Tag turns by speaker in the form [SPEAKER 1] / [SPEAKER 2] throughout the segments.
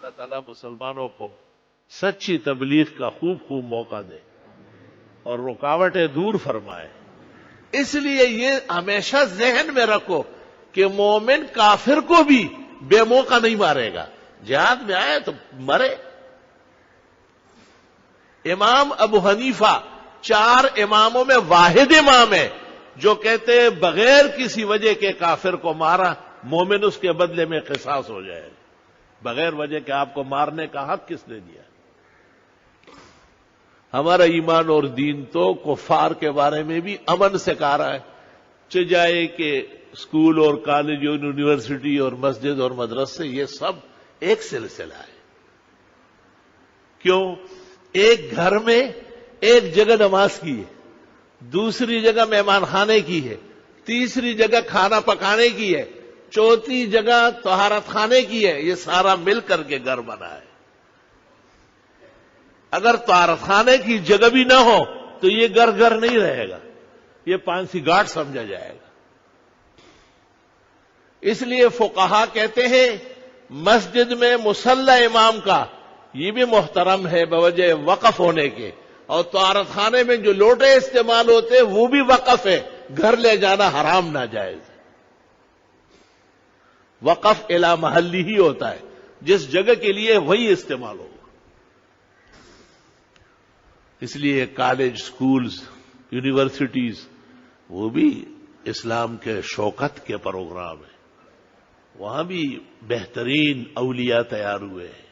[SPEAKER 1] اللہ تعالیٰ مسلمانوں کو سچی تبلیغ کا خوب موقع دے اور رکاوٹیں دور فرمائے. اس لیے یہ ہمیشہ ذہن میں رکھو کہ مومن کافر کو بھی بے موقع نہیں مارے گا. جہاد میں آئے تو مرے. امام ابو حنیفہ 4 اماموں میں واحد امام ہے جو کہتے ہیں بغیر کسی وجہ کے کافر کو مارا مومن اس کے بدلے میں قصاص ہو جائے. بغیر وجہ کے آپ کو مارنے کا حق کس نے دیا؟ ہمارا ایمان اور دین تو کفار کے بارے میں بھی امن سے کہہ رہا ہے. جائے کہ اسکول اور کالج اور یونیورسٹی اور مسجد اور مدرسے یہ سب ایک سلسلہ ہے. کیوں؟ ایک گھر میں ایک جگہ نماز کی ہے، دوسری جگہ مہمان خانے کی ہے، تیسری جگہ کھانا پکانے کی ہے، چوتھی جگہ طہارت خانے کی ہے. یہ سارا مل کر کے گھر بنا ہے. اگر طہارت خانے کی جگہ بھی نہ ہو تو یہ گھر نہیں رہے گا، یہ پانسی گھاٹ سمجھا جائے گا. اس لیے فقہا کہتے ہیں مسجد میں مصلی امام کا یہ بھی محترم ہے بوجہ وقف ہونے کے، اور طہارت خانے میں جو لوٹے استعمال ہوتے ہیں وہ بھی وقف ہے. گھر لے جانا حرام ناجائز ہے. وقف الی محلی ہی ہوتا ہے، جس جگہ کے لیے وہی استعمال ہوگا. اس لیے کالج، سکولز، یونیورسٹیز وہ بھی اسلام کے شوکت کے پروگرام ہیں. وہاں بھی بہترین اولیاء تیار ہوئے ہیں،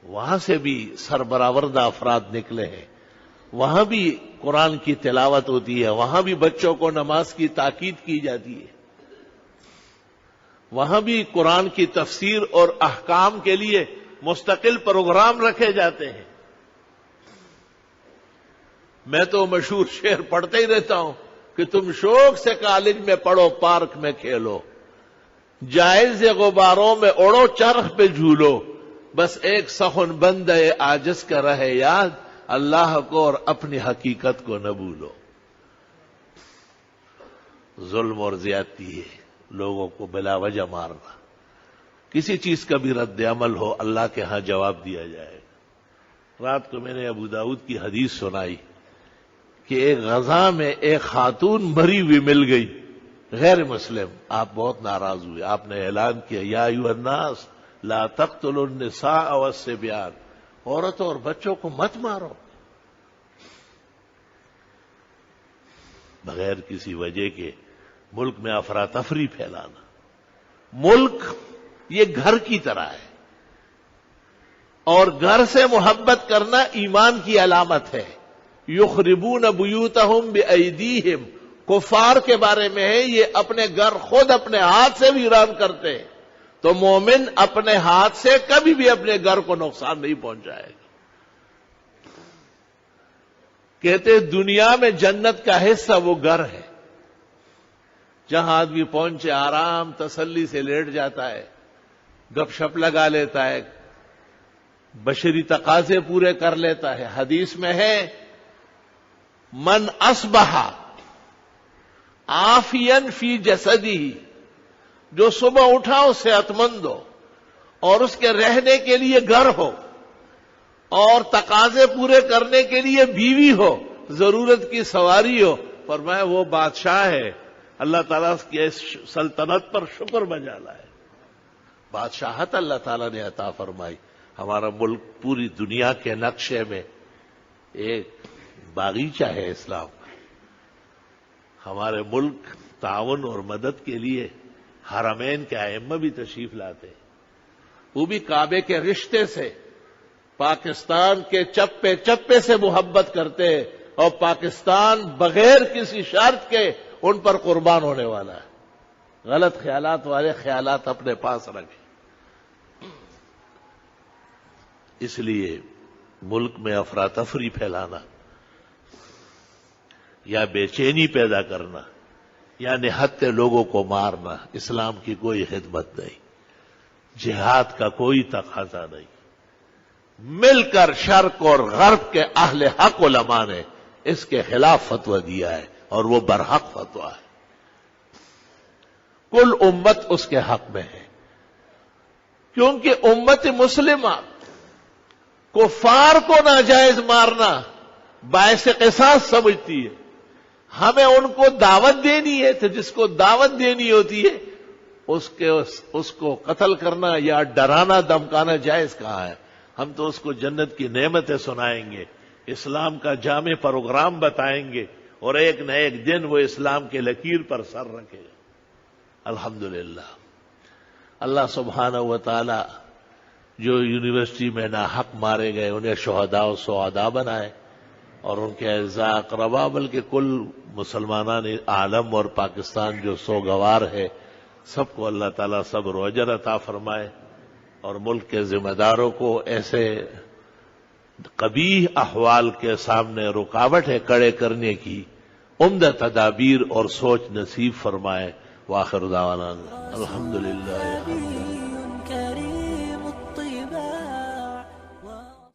[SPEAKER 1] وہاں سے بھی سربراوردہ افراد نکلے ہیں. وہاں بھی قرآن کی تلاوت ہوتی ہے، وہاں بھی بچوں کو نماز کی تاکید کی جاتی ہے، وہاں بھی قرآن کی تفسیر اور احکام کے لیے مستقل پروگرام رکھے جاتے ہیں. میں تو مشہور شعر پڑھتے ہی رہتا ہوں کہ تم شوق سے کالج میں پڑھو، پارک میں کھیلو، جائز غباروں میں اڑو، چرخ پہ جھولو، بس ایک سخن بندہ عاجز کا رہے یاد، اللہ کو اور اپنی حقیقت کو نہ بھولو. ظلم اور زیادتی ہے لوگوں کو بلا وجہ مارنا. کسی چیز کا بھی رد عمل ہو اللہ کے ہاں جواب دیا جائے گا. رات کو میں نے ابو داؤد کی حدیث سنائی کہ ایک غزہ میں ایک خاتون مری ہوئی مل گئی، غیر مسلم. آپ بہت ناراض ہوئے، آپ نے اعلان کیا یا ایھا الناس لا تقتلوا النساء والصبیان، عورتوں اور بچوں کو مت مارو. بغیر کسی وجہ کے ملک میں افراتفری پھیلانا. ملک یہ گھر کی طرح ہے اور گھر سے محبت کرنا ایمان کی علامت ہے. یخربون بیوتہم بایدیہم، کفار کے بارے میں ہے یہ اپنے گھر خود اپنے ہاتھ سے ویران کرتے ہیں. تو مومن اپنے ہاتھ سے کبھی بھی اپنے گھر کو نقصان نہیں پہنچائے گا. کہتے دنیا میں جنت کا حصہ وہ گھر ہے جہاں آدمی پہنچے آرام تسلی سے لیٹ جاتا ہے، گپ شپ لگا لیتا ہے، بشری تقاضے پورے کر لیتا ہے. حدیث میں ہے من اصبح عافیا فی جسدہ، جو صبح اٹھا ہو صحت مند ہو اور اس کے رہنے کے لیے گھر ہو اور تقاضے پورے کرنے کے لیے بیوی ہو، ضرورت کی سواری ہو، فرمایا وہ بادشاہ ہے. اللہ تعالیٰ کی اس سلطنت پر شکر بجا لائے. بادشاہت اللہ تعالیٰ نے عطا فرمائی. ہمارا ملک پوری دنیا کے نقشے میں ایک باغیچہ ہے اسلام کا. ہمارے ملک تعاون اور مدد کے لیے حرمین کے ائمہ بھی تشریف لاتے ہیں، وہ بھی کعبے کے رشتے سے پاکستان کے چپے چپے سے محبت کرتے ہیں اور پاکستان بغیر کسی شرط کے ان پر قربان ہونے والا ہے. غلط خیالات والے خیالات اپنے پاس رکھیں. اس لیے ملک میں افراتفری پھیلانا یا بے چینی پیدا کرنا یا نہتے لوگوں کو مارنا اسلام کی کوئی خدمت نہیں، جہاد کا کوئی تقاضا نہیں. مل کر شرق اور غرب کے اہل حق علماء نے اس کے خلاف فتویٰ دیا ہے اور وہ برحق فتویٰ ہے. کل امت اس کے حق میں ہے. کیونکہ امت مسلمہ کفار کو ناجائز مارنا باعث قصاص سمجھتی ہے. ہمیں ان کو دعوت دینی ہے، تو جس کو دعوت دینی ہوتی ہے اس کو قتل کرنا یا ڈرانا دھمکانا جائز کہاں ہے؟ ہم تو اس کو جنت کی نعمتیں سنائیں گے، اسلام کا جامع پروگرام بتائیں گے، اور ایک نہ ایک دن وہ اسلام کے لکیر پر سر رکھے گا. الحمدللہ اللہ سبحانہ و تعالی جو یونیورسٹی میں ناحق مارے گئے انہیں شہداء و سعداء بنائے، اور ان کے اعزاء اقربا بلکہ کل مسلمانان عالم اور پاکستان جو سوگوار ہے سب کو اللہ تعالیٰ صبر و اجر عطا فرمائے، اور ملک کے ذمہ داروں کو ایسے قبیح احوال کے سامنے رکاوٹیں کھڑے کرنے کی عمدہ تدابیر اور سوچ نصیب فرمائے. وآخر دعوانا الحمدللہ.